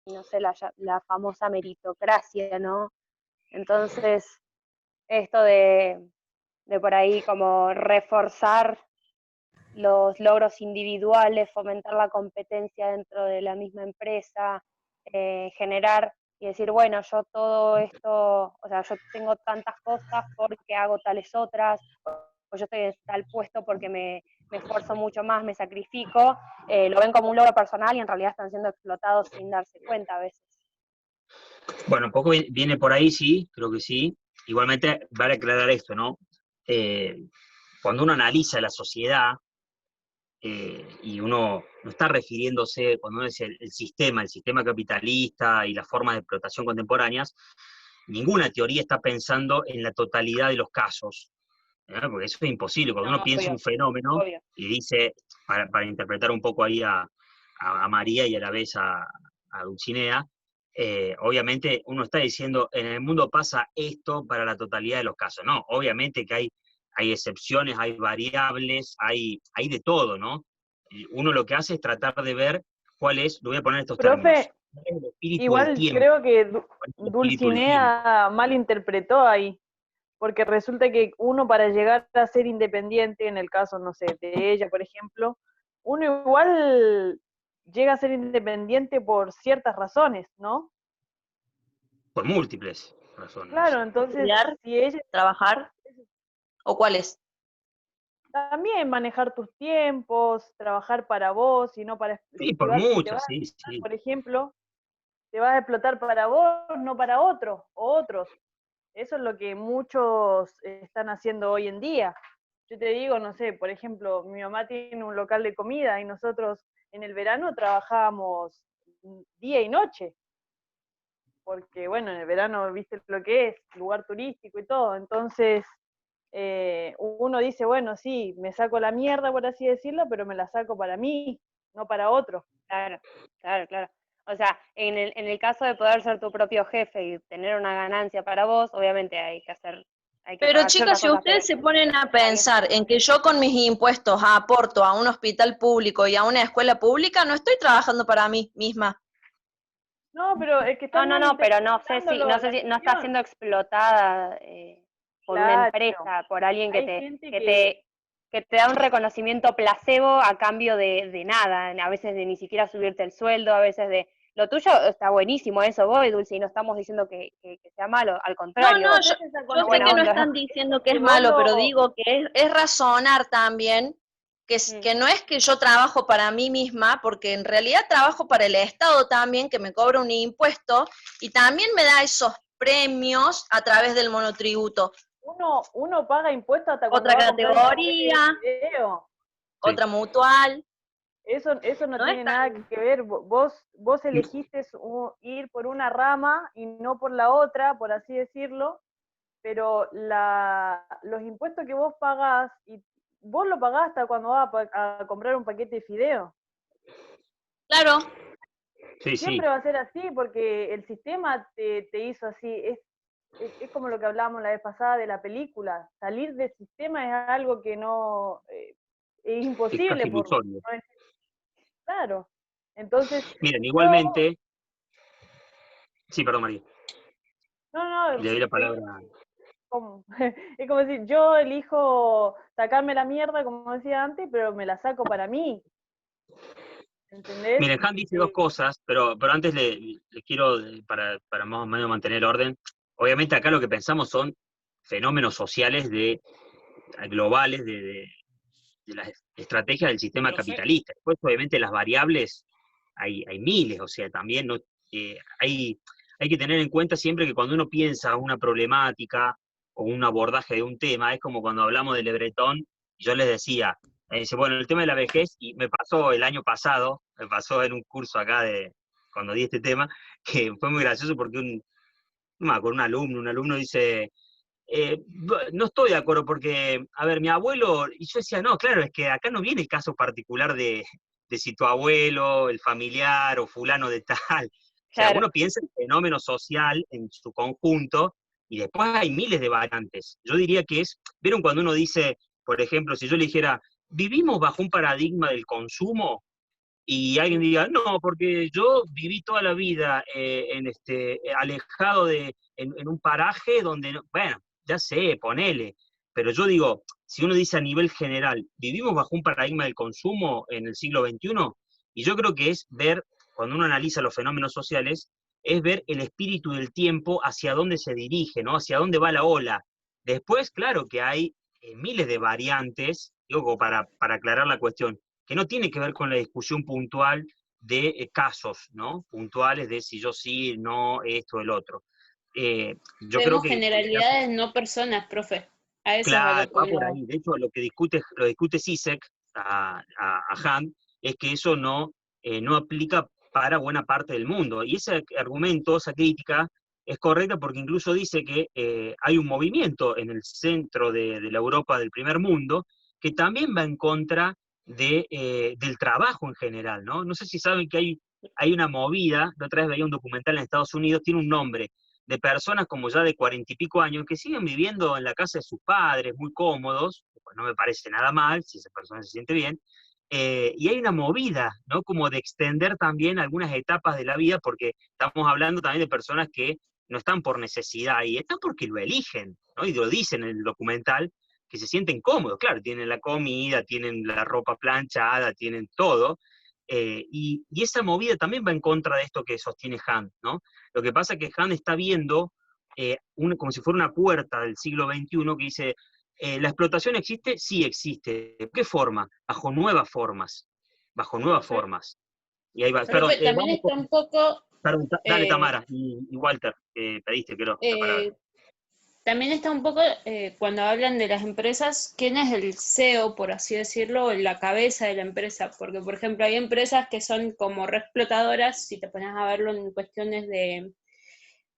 no sé, la famosa meritocracia, ¿no? Entonces, esto de por ahí como reforzar los logros individuales, fomentar la competencia dentro de la misma empresa, generar y decir, bueno, yo todo esto, o sea, yo tengo tantas cosas porque hago tales otras, o yo estoy en tal puesto porque me esfuerzo mucho más, me sacrifico, lo ven como un logro personal y en realidad están siendo explotados sin darse cuenta a veces. Bueno, un poco viene por ahí, sí, creo que sí. Igualmente, vale aclarar esto, ¿no? Eh, Cuando uno analiza la sociedad, y uno no está refiriéndose, cuando uno dice el sistema capitalista y las formas de explotación contemporáneas, ninguna teoría está pensando en la totalidad de los casos, ¿no? Porque eso es imposible. Cuando uno No, piensa un obvio, fenómeno obvio. y dice, para interpretar un poco ahí a María y a la vez a Dulcinea, obviamente uno está diciendo, en el mundo pasa esto para la totalidad de los casos. No, obviamente que hay excepciones, hay variables, hay de todo, ¿no? Y uno lo que hace es tratar de ver cuál es, lo voy a poner en estos términos, Profe, cuál es el espíritu del igual tiempo, creo que cuál es el espíritu del tiempo. Dulcinea malinterpretó ahí, porque resulta que uno para llegar a ser independiente, en el caso, no sé, de ella, por ejemplo, uno igual llega a ser independiente por ciertas razones, ¿no? Por múltiples razones. Claro, entonces, ¿Estudiar? si ella ¿Trabajar? ¿O cuáles? también manejar tus tiempos, trabajar para vos y no para, Sí, si por vas, te muchas, vas, sí, sí. por ejemplo, te vas a explotar para vos, no para otro o otros. Eso es lo que muchos están haciendo hoy en día. Yo te digo, no sé, por ejemplo, mi mamá tiene un local de comida y nosotros en el verano trabajábamos día y noche, porque bueno, en el verano viste lo que es, lugar turístico y todo, entonces uno dice, bueno, sí, me saco la mierda, por así decirlo, pero me la saco para mí, no para otro. Claro, claro, claro. O sea, en el caso de poder ser tu propio jefe y tener una ganancia para vos, obviamente hay que Pero pagar chicas, ciertas si cosas, pero ustedes se ponen a está bien. pensar en que yo con mis impuestos aporto a un hospital público y a una escuela pública, no estoy trabajando para mí misma. No, pero es que No, están no, no, pero no sé si, malinterpretando no sé la si no está cuestión. siendo explotada por una Claro, empresa, por alguien hay gente que, que te da un reconocimiento placebo a cambio de nada, a veces de ni siquiera subirte el sueldo, a veces de lo tuyo está buenísimo, eso voy, Dulce, y no estamos diciendo que sea malo, al No, no, contrario, yo, haces esa yo es sé buena que no conexión, onda. están diciendo que que es vos malo, pero lo, digo que es razonar también Mm. que no es que yo trabajo para mí misma, porque en realidad trabajo para el Estado también, que me cobra un impuesto y también me da esos premios a través del monotributo. uno paga impuestos hasta cuando Otra va a comprar un paquete de categoría, fideo. Sí. otra mutual, Eso no no es tiene nada tan... que ver. Vos elegiste ir por una rama y no por la otra, por así decirlo, pero los impuestos que vos pagás, y vos lo pagás hasta cuando vas a comprar un paquete de fideo. Claro, Sí, Siempre sí. va a ser así porque el sistema te hizo así. Es como lo que hablábamos la vez pasada de la película. Salir del sistema es algo que no es Es casi imposible por ilusorio. no decir claro. Entonces, Miren, yo, igualmente, sí, perdón, María, no, le doy la palabra. como, es como decir, yo elijo sacarme la mierda, como decía antes, pero me la saco para mí, ¿entendés? Miren, Han dice dos cosas, pero antes le quiero, para más o menos mantener el orden, obviamente acá lo que pensamos son fenómenos sociales globales de las estrategias del sistema capitalista. Después, obviamente, las variables hay miles, o sea, también no, hay que tener en cuenta siempre que cuando uno piensa una problemática o un abordaje de un tema, es como cuando hablamos del Lebretón, y yo les decía, dice, bueno, el tema de la vejez, y me pasó el año pasado, me pasó en un curso acá cuando di este tema, que fue muy gracioso porque no me acuerdo, un alumno dice, no estoy de acuerdo porque, a ver, mi abuelo, y yo decía, no, claro, es que acá no viene el caso particular de si tu abuelo, el familiar o fulano de tal. O sea, Claro. uno piensa en el fenómeno social en su conjunto y después hay miles de variantes. Yo diría que ¿vieron cuando uno dice, por ejemplo, si yo le dijera, vivimos bajo un paradigma del consumo? y alguien diga, no, porque yo viví toda la vida alejado en un paraje donde, bueno, ya sé, ponele, pero yo digo, si uno dice a nivel general, vivimos bajo un paradigma del consumo en el siglo XXI, y yo creo que es ver, cuando uno analiza los fenómenos sociales, es ver el espíritu del tiempo hacia dónde se dirige, ¿no? Hacia dónde va la ola. Después, claro que hay miles de variantes, digo, como para aclarar la cuestión, que no tiene que ver con la discusión puntual de casos, ¿no? Puntuales de si yo sí, no, esto, el otro. Yo creo Vemos que generalidades, no personas, profe. A eso es a claro, lo que va por uno... ahí. De hecho, lo discute Zizek a Hunt, es que eso no aplica para buena parte del mundo. Y ese argumento, esa crítica, es correcta porque incluso dice que hay un movimiento en el centro de la Europa del primer mundo que también va en contra del trabajo en general, ¿no? No sé si saben que hay una movida, la otra vez veía un documental en Estados Unidos, tiene un nombre, de personas como ya de 40 y pico años que siguen viviendo en la casa de sus padres, muy cómodos, pues no me parece nada mal, si esa persona se siente bien, y hay una movida, ¿no? Como de extender también algunas etapas de la vida, porque estamos hablando también de personas que no están por necesidad, y están porque lo eligen, ¿no? Y lo dicen en el documental, que se sienten cómodos, claro, tienen la comida, tienen la ropa planchada, tienen todo, y esa movida también va en contra de esto que sostiene Hunt, ¿no? Lo que pasa es que Hunt está viendo como si fuera una puerta del siglo XXI que dice, ¿la explotación existe? Sí existe. ¿De qué forma? Bajo nuevas formas. Bajo nuevas Profe, formas. Y ahí va. Perdón, profe, también vamos está un poco... perdón, dale eh, Tamara y Walter, pediste, creo, la palabra. eh, también está un poco, cuando hablan de las empresas, quién es el CEO, por así decirlo, la cabeza de la empresa, porque por ejemplo hay empresas que son como re explotadoras, si te pones a verlo en cuestiones de,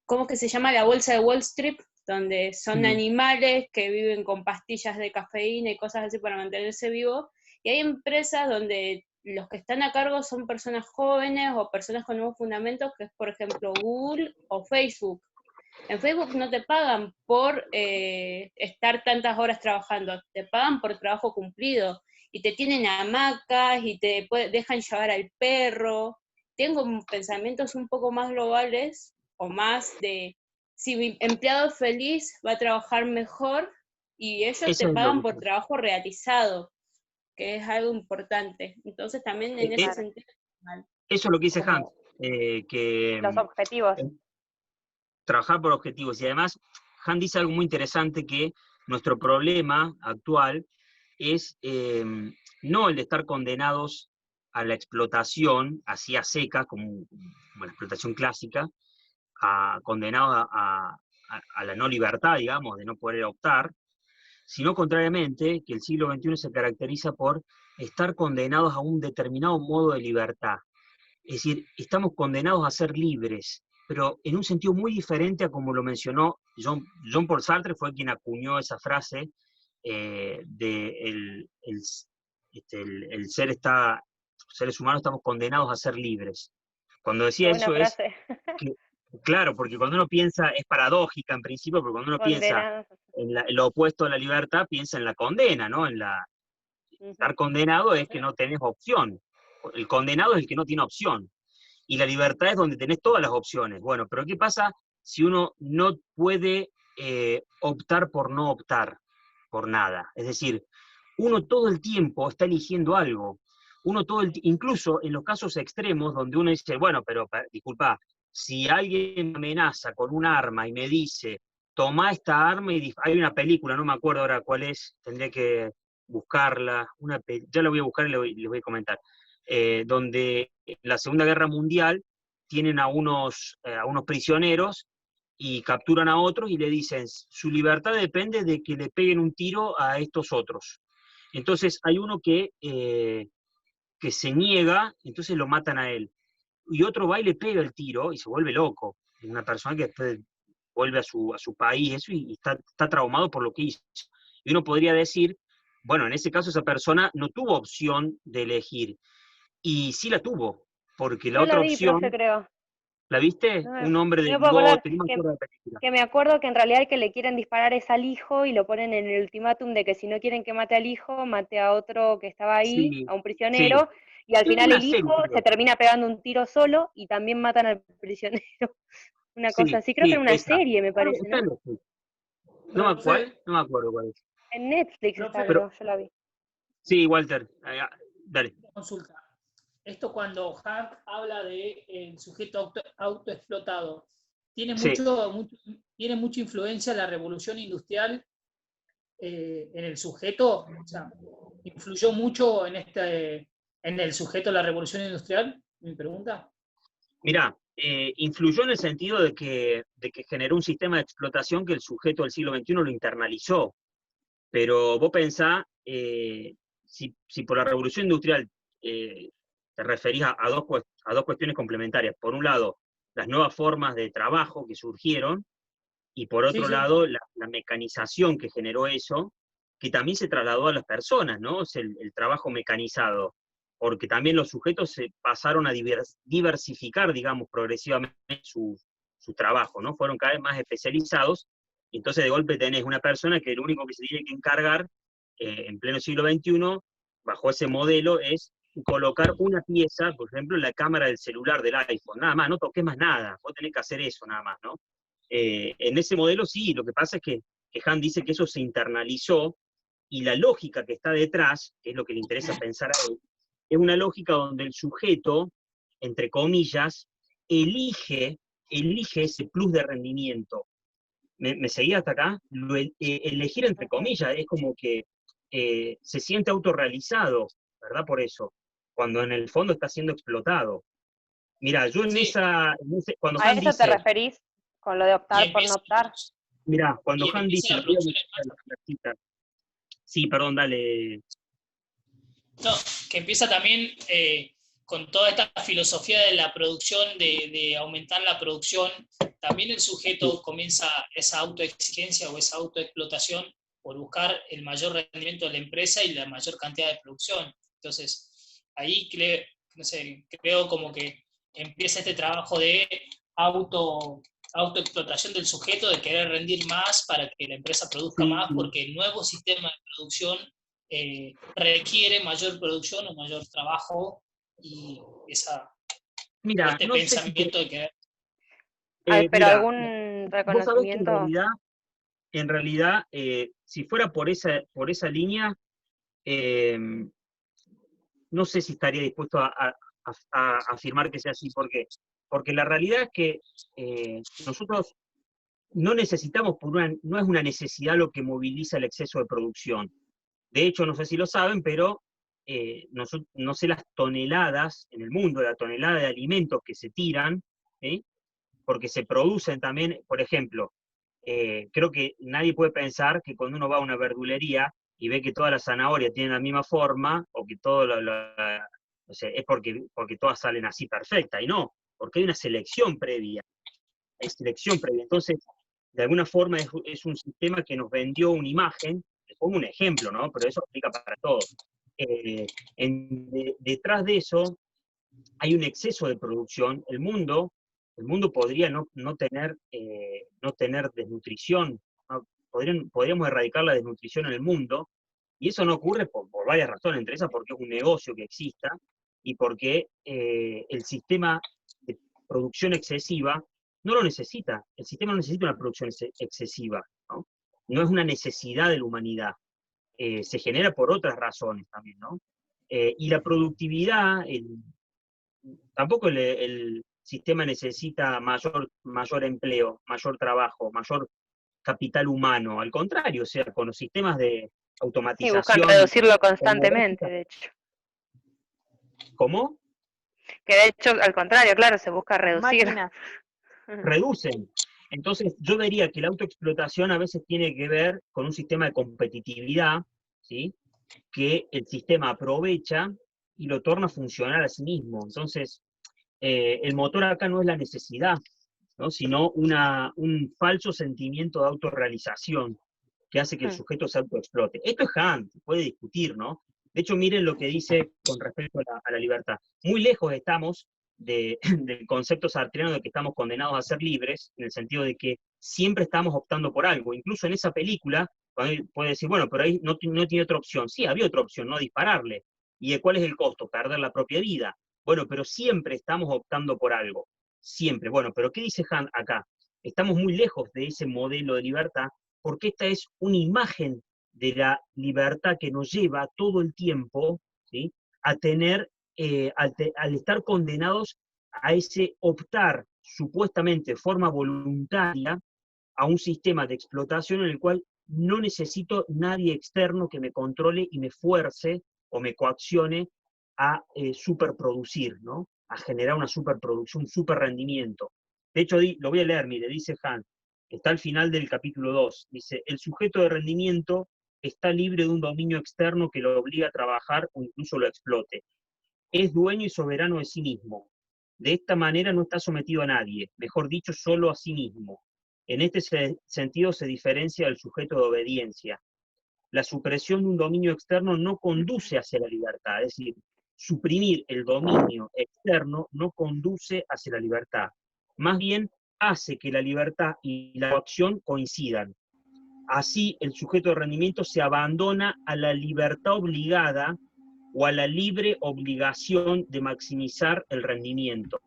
¿cómo que se llama? La bolsa de Wall Street, donde son Mm. animales que viven con pastillas de cafeína y cosas así para mantenerse vivos, y hay empresas donde los que están a cargo son personas jóvenes o personas con nuevos fundamentos, que es por ejemplo Google o Facebook. En Facebook no te pagan por estar tantas horas trabajando, te pagan por trabajo cumplido. Y te tienen hamacas y dejan llevar al perro. Tengo pensamientos un poco más globales o más de, si mi empleado es feliz, va a trabajar mejor y ellos Eso te es lo pagan que, por trabajo realizado, que es algo importante. Entonces también en ese eh, sentido, mal. eso es lo que dice Hunt, Como que los objetivos. trabajar por objetivos. Y además, Han dice algo muy interesante, que nuestro problema actual es no el de estar condenados a la explotación, así a seca, como la explotación clásica, condenados a la no libertad, digamos, de no poder optar, sino contrariamente, que el siglo XXI se caracteriza por estar condenados a un determinado modo de libertad. Es decir, estamos condenados a ser libres, pero en un sentido muy diferente a como lo mencionó Jean Paul Sartre, fue quien acuñó esa frase de el ser está, los seres humanos estamos condenados a ser libres. Cuando Qué decía buena eso es frase. que, claro, porque cuando uno piensa, es paradójica en principio, porque cuando uno piensa Condenados. en lo opuesto a la libertad, piensa en la condena, ¿no? Ujú. Estar condenado es que no tenés opción. El condenado es el que no tiene opción. Y la libertad es donde tenés todas las opciones. Bueno, pero ¿qué pasa si uno no puede optar por no optar por nada? Es decir, uno todo el tiempo está eligiendo algo. Incluso en los casos extremos donde uno dice, bueno, pero disculpa, si alguien me amenaza con un arma y me dice, toma esta arma y hay una película, no me acuerdo ahora cuál es, tendría que buscarla, ya la voy a buscar y les voy a comentar, donde en la Segunda Guerra Mundial tienen a unos prisioneros y capturan a otros y le dicen, su libertad depende de que le peguen un tiro a estos otros. Entonces hay uno que se niega, entonces lo matan a él. Y otro va y le pega el tiro y se vuelve loco. Es una persona que después vuelve a su país eso, y está traumado por lo que hizo. Y uno podría decir, bueno, en ese caso esa persona no tuvo opción de elegir. Y sí la tuvo, porque la Yo la otra vi, profe, opción, creo. ¿la viste? No me, Un hombre no de me puedo acordar. bigote, no me acuerdo de la película. Que me acuerdo que en realidad el que le quieren disparar es al hijo y lo ponen en el ultimátum de que si no quieren que mate al hijo, mate a otro que estaba ahí, Sí, a un sí, prisionero, y al Creo que final una el serie, hijo creo. se termina pegando un tiro solo y también matan al prisionero. Una cosa Sí, así, creo que era una esa. serie, me parece, Está ¿no? en Netflix. No me, ¿cuál? No me acuerdo cuál es. En Netflix Profe, está, Pero, creo, yo la vi. sí, Walter, dale. consulta. Esto cuando Hank habla de el sujeto autoexplotado, ¿tiene Sí. tiene mucha influencia la revolución industrial en el sujeto? O sea, ¿influyó mucho en el sujeto la revolución industrial? Mi pregunta. Mirá, influyó en el sentido de que generó un sistema de explotación que el sujeto del siglo XXI lo internalizó. Pero vos pensá, si por la revolución industrial te referís a dos cuestiones complementarias. Por un lado, las nuevas formas de trabajo que surgieron, y por Sí, otro sí. lado, la mecanización que generó eso, que también se trasladó a las personas, ¿no? Es el trabajo mecanizado, porque también los sujetos se pasaron a diversificar, digamos, progresivamente su trabajo, ¿no? Fueron cada vez más especializados, y entonces de golpe tenés una persona que lo único que se tiene que encargar en pleno siglo XXI, bajo ese modelo, es colocar una pieza, por ejemplo, en la cámara del celular del iPhone, nada más, no toques más nada, vos tenés que hacer eso nada más, ¿no? En ese modelo sí, lo que pasa es que Han dice que eso se internalizó, y la lógica que está detrás, que es lo que le interesa pensar a él, es una lógica donde el sujeto, entre comillas, elige ese plus de rendimiento. ¿Me seguía hasta acá? Elegir entre comillas es como que se siente autorrealizado, ¿verdad? Por eso, cuando en el fondo está siendo explotado. Mira, yo Sí, cuando ¿A Han eso te dice, referís con lo de y optar por no empieza, optar? mira, cuando y Han empieza dice, la le voy a producción buscar la cita. Sí, perdón, dale. No, que empieza también con toda esta filosofía de la producción, de aumentar la producción, también el sujeto comienza esa autoexigencia o esa autoexplotación por buscar el mayor rendimiento de la empresa y la mayor cantidad de producción. Entonces, ahí no sé, creo como que empieza este trabajo de autoexplotación del sujeto, de querer rendir más para que la empresa produzca más, Sí, porque el nuevo sistema de producción requiere mayor producción o mayor trabajo y mira, este no sé si pensamiento de que... ¿Pero mira, algún vos sabés que reconocimiento? en realidad, si fuera por esa línea, eh, no sé si estaría dispuesto a afirmar que sea así. ¿Por qué? Porque la realidad es que nosotros no necesitamos, no es una necesidad lo que moviliza el exceso de producción. De hecho, no sé si lo saben, pero no sé las toneladas en el mundo, la tonelada de alimentos que se tiran, ¿sí? Porque se producen también, por ejemplo, creo que nadie puede pensar que cuando uno va a una verdulería y ve que todas las zanahorias tienen la misma forma, o que todo no sé, es porque todas salen así perfectas, y no, porque hay una selección previa, hay selección previa. Entonces, de alguna forma es un sistema que nos vendió una imagen, les pongo un ejemplo, ¿no? Pero eso aplica para todo. Detrás de eso hay un exceso de producción. El mundo podría no tener desnutrición, ¿no? Podríamos erradicar la desnutrición en el mundo, y eso no ocurre por varias razones, entre esas porque es un negocio que exista, y porque el sistema de producción excesiva no lo necesita. El sistema no necesita una producción excesiva, ¿no? No es una necesidad de la humanidad. Se genera por otras razones también, ¿no? Y la productividad, tampoco el sistema necesita mayor empleo, mayor trabajo, mayor capital humano. Al contrario, o sea, con los sistemas de Sí, buscan automatización reducirlo constantemente, tecnológica. de hecho. ¿Cómo? Que de hecho, al contrario, claro, se busca reducir. Máquinas. Reducen. Entonces, yo vería que la autoexplotación a veces tiene que ver con un sistema de competitividad, ¿sí? Que el sistema aprovecha y lo torna funcional a sí mismo. Entonces, el motor acá no es la necesidad, ¿no? Sino un falso sentimiento de autorrealización que hace que el sujeto se autoexplote. Esto es Kant, puede discutir, ¿no? De hecho, miren lo que dice con respecto a la libertad. Muy lejos estamos del concepto sartreano de que estamos condenados a ser libres, en el sentido de que siempre estamos optando por algo. Incluso en esa película, puede decir, bueno, pero ahí no tiene otra opción. Sí, había otra opción, no dispararle. ¿Y cuál es el costo? Perder la propia vida. Bueno, pero siempre estamos optando por algo. Siempre. Bueno, pero ¿qué dice Han acá? Estamos muy lejos de ese modelo de libertad, porque esta es una imagen de la libertad que nos lleva todo el tiempo, ¿sí?, a tener, al estar condenados a ese optar supuestamente de forma voluntaria a un sistema de explotación en el cual no necesito nadie externo que me controle y me fuerce o me coaccione a superproducir, ¿no? A generar una superproducción, un super rendimiento. De hecho, lo voy a leer, mire, dice Han, está al final del capítulo 2, dice, el sujeto de rendimiento está libre de un dominio externo que lo obliga a trabajar o incluso lo explote. Es dueño y soberano de sí mismo. De esta manera no está sometido a nadie, mejor dicho, solo a sí mismo. En este sentido se diferencia del sujeto de obediencia. La supresión de un dominio externo no conduce hacia la libertad, es decir, suprimir el dominio externo no conduce hacia la libertad. Más bien hace que la libertad y la acción coincidan. Así, el sujeto de rendimiento se abandona a la libertad obligada o a la libre obligación de maximizar el rendimiento.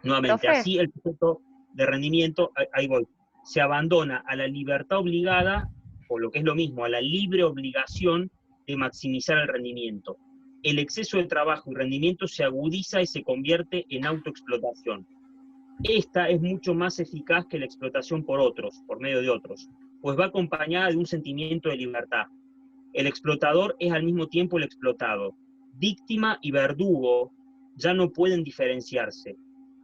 Nuevamente, Profe, así el sujeto de rendimiento, ahí voy, se abandona a la libertad obligada, o lo que es lo mismo, a la libre obligación de maximizar el rendimiento. El exceso de trabajo y rendimiento se agudiza y se convierte en autoexplotación. Esta es mucho más eficaz que la explotación por otros, por medio de otros, pues va acompañada de un sentimiento de libertad. El explotador es al mismo tiempo el explotado. Víctima y verdugo ya no pueden diferenciarse.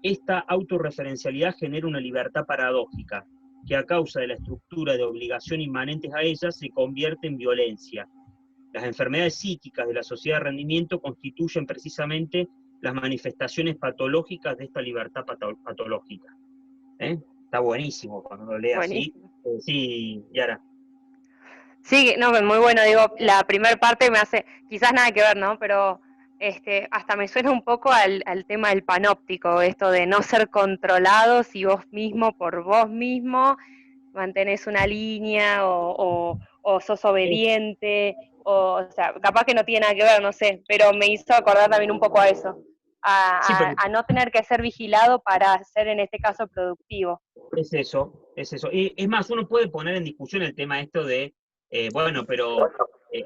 Esta autorreferencialidad genera una libertad paradójica, que a causa de la estructura de obligación inmanentes a ella se convierte en violencia. Las enfermedades psíquicas de la sociedad de rendimiento constituyen precisamente las manifestaciones patológicas de esta libertad patológica. Está buenísimo cuando lo lee así. buenísimo. Sí, Yara. Sí, no, muy bueno, digo, la primera parte me hace, quizás nada que ver, ¿no? Pero hasta me suena un poco al tema del panóptico, esto de no ser controlados y vos mismo, por vos mismo, mantenés una línea o sos obediente, o sea, capaz que no tiene nada que ver, no sé, pero me hizo acordar también un poco a eso, Sí, pero a no tener que ser vigilado para ser en este caso productivo. es eso, es eso. Y es más, uno puede poner en discusión el tema esto de, bueno, pero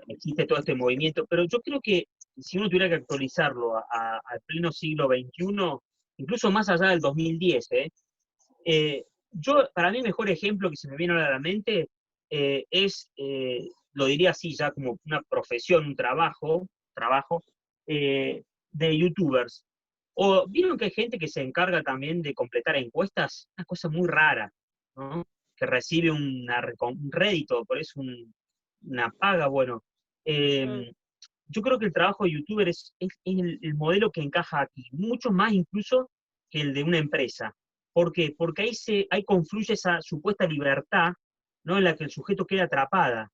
existe todo este movimiento, pero yo creo que si uno tuviera que actualizarlo al pleno siglo XXI, incluso más allá del 2010, para mí el mejor ejemplo que se me viene ahora a la mente es, lo diría así, ya como una profesión, un trabajo de youtubers. O vieron que hay gente que se encarga también de completar encuestas, una cosa muy rara, ¿no? Que recibe un rédito, por eso una paga, bueno. Yo creo que el trabajo de youtuber es el modelo que encaja aquí, mucho más incluso que el de una empresa. ¿Por qué? Porque ahí confluye esa supuesta libertad, ¿no?, en la que el sujeto queda atrapado.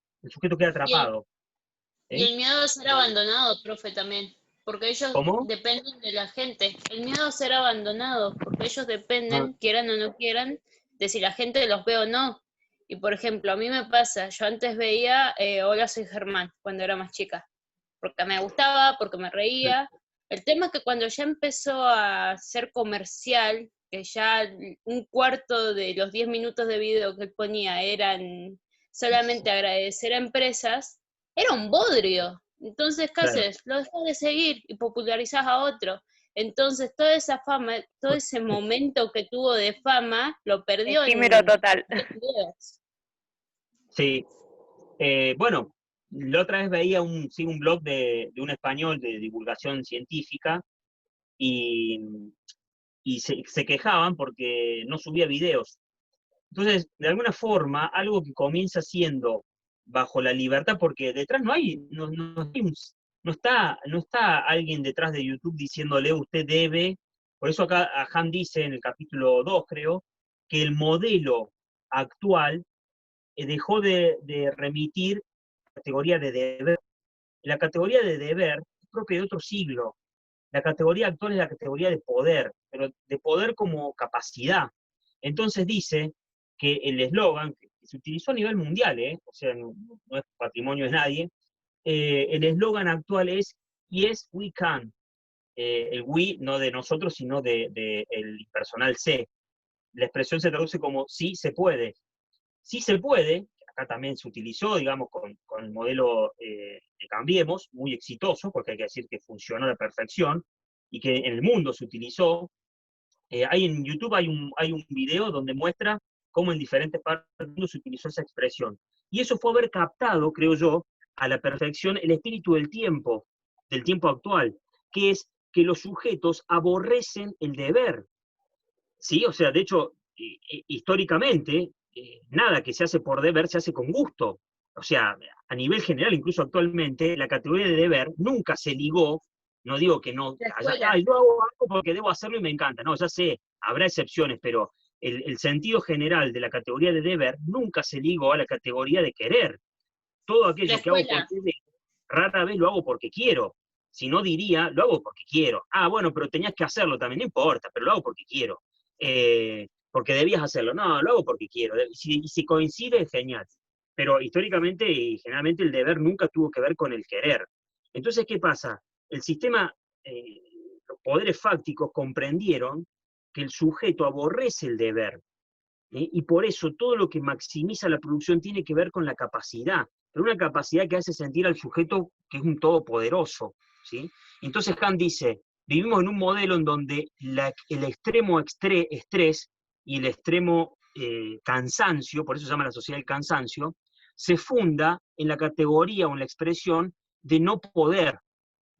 Y el miedo a ser abandonado, profe, también, porque ellos ¿Cómo? dependen de la gente. El miedo a ser abandonados, porque ellos Ah, dependen, quieran o no quieran, de si la gente los ve o no. Y por ejemplo, a mí me pasa, yo antes veía Hola, soy Germán, cuando era más chica, porque me gustaba, porque me reía. El tema es que cuando ya empezó a ser comercial, que ya un cuarto de los 10 minutos de video que él ponía eran solamente agradecer a empresas, era un bodrio. Entonces, ¿qué claro. haces? Lo dejas de seguir y popularizás a otro. Entonces, toda esa fama, todo ese momento que tuvo de fama, lo perdió Efímero en total. 10 videos. Sí. Bueno, la otra vez veía un blog de un español de divulgación científica y se quejaban porque no subía videos. Entonces, de alguna forma, algo que comienza siendo bajo la libertad, porque detrás no está alguien detrás de YouTube diciéndole usted debe, por eso acá Han dice en el capítulo 2, creo, que el modelo actual dejó de remitir categoría de deber. La categoría de deber es propia de otro siglo. La categoría actual es la categoría de poder, pero de poder como capacidad. Entonces dice que el eslogan, que se utilizó a nivel mundial, o sea, no es patrimonio de nadie, el eslogan actual es y es we can. El we no de nosotros, sino de el personal se. La expresión se traduce como sí se puede. Sí se puede, acá también se utilizó, digamos, con el modelo de Cambiemos, muy exitoso, porque hay que decir que funcionó a la perfección, y que en el mundo se utilizó. Hay en YouTube hay un video donde muestra cómo en diferentes partes del mundo se utilizó esa expresión. Y eso fue haber captado, creo yo, a la perfección el espíritu del tiempo actual, que es que los sujetos aborrecen el deber. ¿Sí? O sea, de hecho, históricamente, nada que se hace por deber se hace con gusto. O sea, a nivel general, incluso actualmente, la categoría de deber nunca se ligó, no digo que no, yo hago algo porque debo hacerlo y me encanta, no, ya sé, habrá excepciones, pero el sentido general de la categoría de deber nunca se ligó a la categoría de querer. Todo aquello que hago porque debo, rara vez lo hago porque quiero. Si no diría, lo hago porque quiero. Ah, bueno, pero tenías que hacerlo también, no importa, pero lo hago porque quiero. Porque debías hacerlo. No, lo hago porque quiero. Si coincide, genial. Pero históricamente y generalmente el deber nunca tuvo que ver con el querer. Entonces, ¿qué pasa? El sistema, los poderes fácticos comprendieron que el sujeto aborrece el deber. Y por eso todo lo que maximiza la producción tiene que ver con la capacidad, pero una capacidad que hace sentir al sujeto que es un todopoderoso, ¿sí? Entonces Kant dice, vivimos en un modelo en donde el extremo estrés y el extremo cansancio, por eso se llama la sociedad del cansancio, se funda en la categoría o en la expresión de no poder,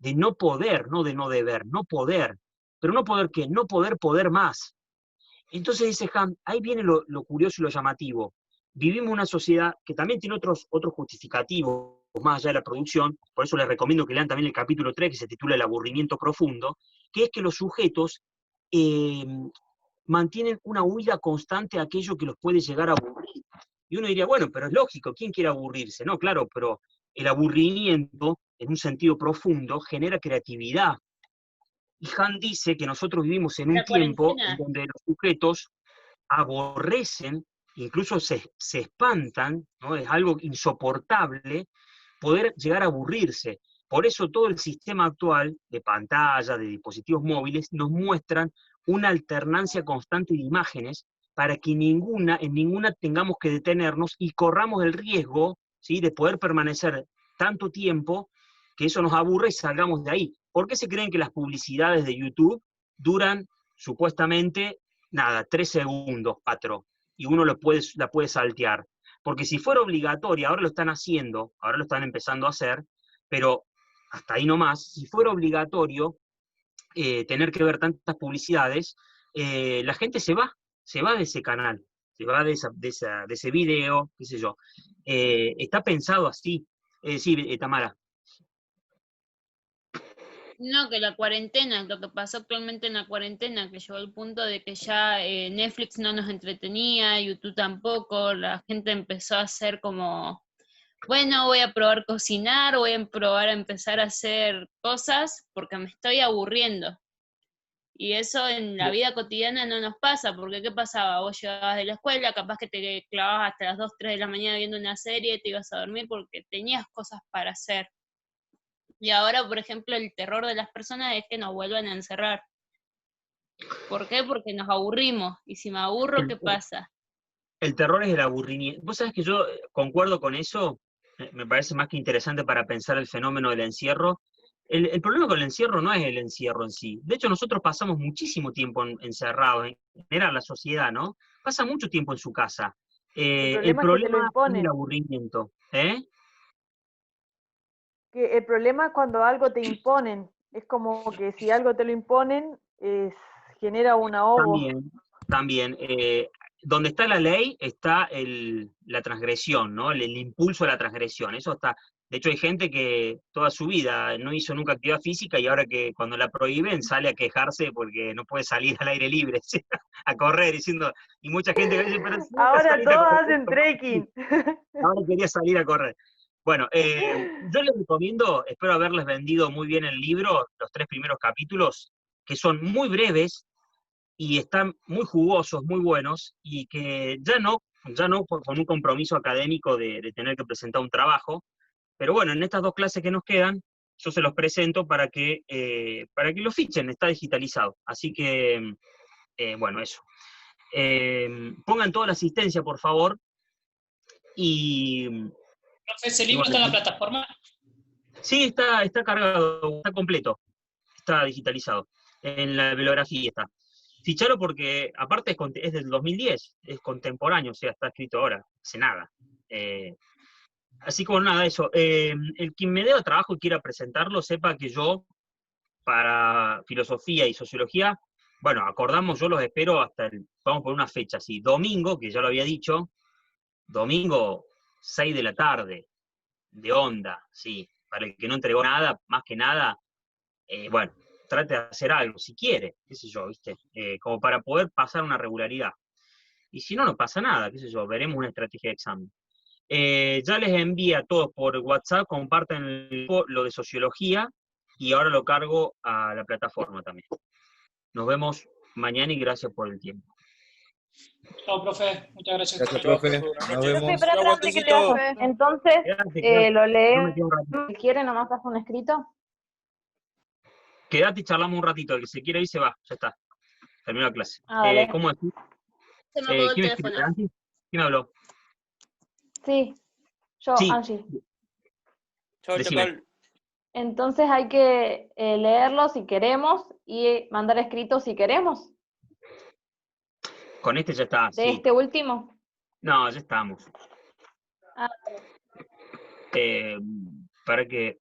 no de no deber, no poder. ¿Pero no poder qué? No poder más. Entonces dice Kant, ahí viene lo curioso y lo llamativo. Vivimos en una sociedad que también tiene otros justificativos más allá de la producción, por eso les recomiendo que lean también el capítulo 3, que se titula El aburrimiento profundo, que es que los sujetos mantienen una huida constante a aquello que los puede llegar a aburrir. Y uno diría, bueno, pero es lógico, ¿quién quiere aburrirse? No, claro, pero el aburrimiento, en un sentido profundo, genera creatividad. Y Han dice que nosotros vivimos en un tiempo en donde los sujetos aborrecen, incluso se espantan, ¿no? Es algo insoportable poder llegar a aburrirse. Por eso todo el sistema actual de pantalla, de dispositivos móviles, nos muestran una alternancia constante de imágenes para que en ninguna tengamos que detenernos y corramos el riesgo, ¿sí?, de poder permanecer tanto tiempo que eso nos aburre y salgamos de ahí. ¿Por qué se creen que las publicidades de YouTube duran supuestamente, 3 segundos, 4, y uno la puede saltear? Porque si fuera obligatoria, ahora lo están haciendo, ahora lo están empezando a hacer, pero hasta ahí nomás, si fuera obligatorio tener que ver tantas publicidades, la gente se va de ese canal, se va de ese video, qué sé yo. Está pensado así. Sí, Tamara. No, que la cuarentena, lo que pasó actualmente en la cuarentena, que llegó al punto de que ya Netflix no nos entretenía, YouTube tampoco, la gente empezó a hacer como, bueno, voy a probar cocinar, voy a probar a empezar a hacer cosas porque me estoy aburriendo. Y eso en la vida cotidiana no nos pasa, porque ¿qué pasaba? Vos llegabas de la escuela, capaz que te clavabas hasta las 2, 3 de la mañana viendo una serie, te ibas a dormir porque tenías cosas para hacer. Y ahora, por ejemplo, el terror de las personas es que nos vuelvan a encerrar. ¿Por qué? Porque nos aburrimos. Y si me aburro, ¿qué pasa? El terror es el aburrimiento. Vos sabés que yo concuerdo con eso, me parece más que interesante para pensar el fenómeno del encierro. El problema con el encierro no es el encierro en sí. De hecho, nosotros pasamos muchísimo tiempo encerrados, en general la sociedad, ¿no? Pasa mucho tiempo en su casa. El problema es el aburrimiento. Que el problema es cuando algo te imponen. Es como que si algo te lo imponen, genera un ahogo. También. Donde está la ley está la transgresión, ¿no? El impulso a la transgresión. Eso está. De hecho, hay gente que toda su vida no hizo nunca actividad física y ahora que cuando la prohíben sale a quejarse porque no puede salir al aire libre, a correr, diciendo, y mucha gente que dice, pero ahora todos hacen trekking. Ahora quería salir a correr. Bueno, yo les recomiendo, espero haberles vendido muy bien el libro, los 3 primeros capítulos, que son muy breves y están muy jugosos, muy buenos, y que ya no con un compromiso académico de tener que presentar un trabajo, pero bueno, en estas 2 clases que nos quedan, yo se los presento para que lo fichen, está digitalizado. Así que, bueno, eso. Pongan toda la asistencia, por favor. Y Profe, ¿ese libro está en la plataforma? sí, está cargado, está completo, está digitalizado. En la bibliografía está. Fichalo porque, aparte, es del 2010, es contemporáneo, o sea, está escrito ahora, hace nada. Así como nada, eso. El quien me dé el trabajo y quiera presentarlo, sepa que yo, para filosofía y sociología, bueno, acordamos, yo los espero vamos por una fecha, sí, domingo, que ya lo había dicho, domingo 6 de la tarde, de onda, sí, para el que no entregó nada, más que nada, bueno, trate de hacer algo, si quiere, qué sé yo, ¿viste? Como para poder pasar una regularidad. Y si no, no pasa nada, qué sé yo, veremos una estrategia de examen. Ya les envié a todos por WhatsApp, compartan lo de sociología, y ahora lo cargo a la plataforma también. Nos vemos mañana y gracias por el tiempo. Chao, profe. Muchas gracias. Gracias, profe. Nos Profe, vemos. espera, Chau, antes que le Waltercito. hagas. Entonces, Quédate, lo yo me leemos. quedo un ratito. Si quiere, nomás hace un escrito. Quédate y charlamos un ratito, el que se quiera ir se va, ya está. Terminó la clase. Dale. ¿Cómo decís? Se me apagó el ¿Quién me escribe? teléfono. ¿Angie? ¿Quién habló? Sí, yo, Sí. Angie. Chau, Decime. Chacal. Entonces hay que leerlo si queremos y mandar escrito si queremos. Con este ya está, De sí. este último. No, ya estamos. Ah. Para que